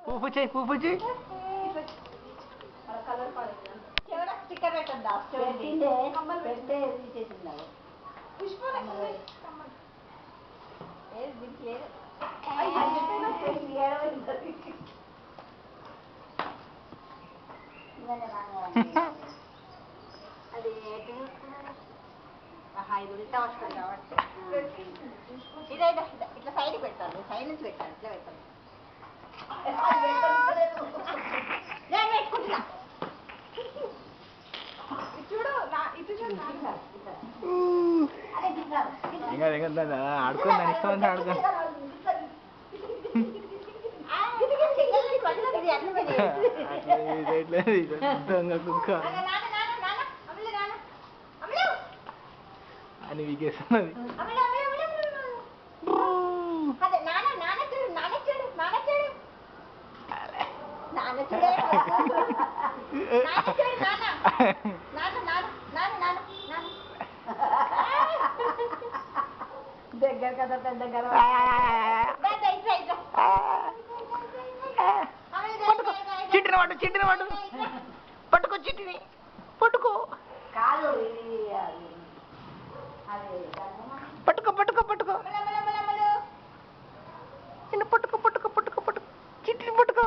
పువ్వు చేయి పువ్వు చేయి. స్టిక్కర్ పెట్టద్దా పెడితే తీసేసిందావు అది ఇది ఉల్టా వస్తుంది కాబట్టి ఇదైతే ఇట్లా సైడ్ పెట్టాలి, సైడ్ నుంచి పెట్టాలి, ఇట్లా పెట్టాలి. ఆడుకో దాని ఇష్టం అంటే ఆడుకో. దొంగ కుక్క అని వీకేస్తున్నది. దగ్గర కదా దగ్గర చిట్టిన వాడు చిట్టిన వాడు పట్టుకో చిట్టిని పట్టుకో. కాదు పట్టుకో పట్టుకో పట్టుకో నిన్ను పట్టుకో పట్టుకో పట్టుకో పట్టుకో చిట్టిని పట్టుకో.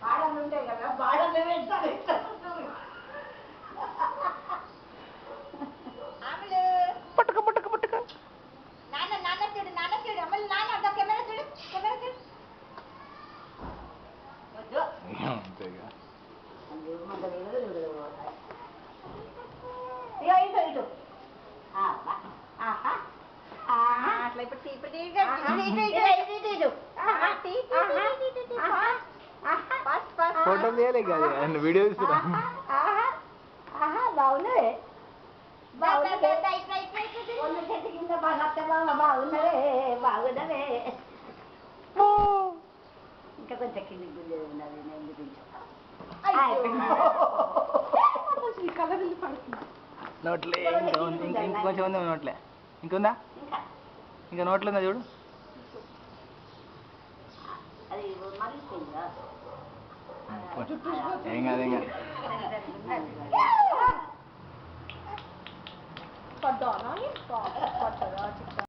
బాడలు ఉంటాయి కదా, బాడలు పట్టుకో పట్టుకో పట్టుకో. నాన్న నాన్న చూడు, నాన్న చూడు, అమ్మ నాన్న అదో కెమెరా చూడు, కెమెరా చూడు. ఇటు అట్లా ఇప్పుడు ఫోటో తీయాలి కాదు వీడియో తీసుకురా. బాగున్నదే చెట్టు కింద బాగున్నదే బాగున్నదే. ఇంకా కొంచెం కిందికి గుంజేది ఉన్నది, నేను నోట్లే ఇంకొంచెం ఉంది నోట్లే. ఇంకుందా ఇంకా నోట్లో ఉందా చూడు. ఏం కాదు ఏం కాదు.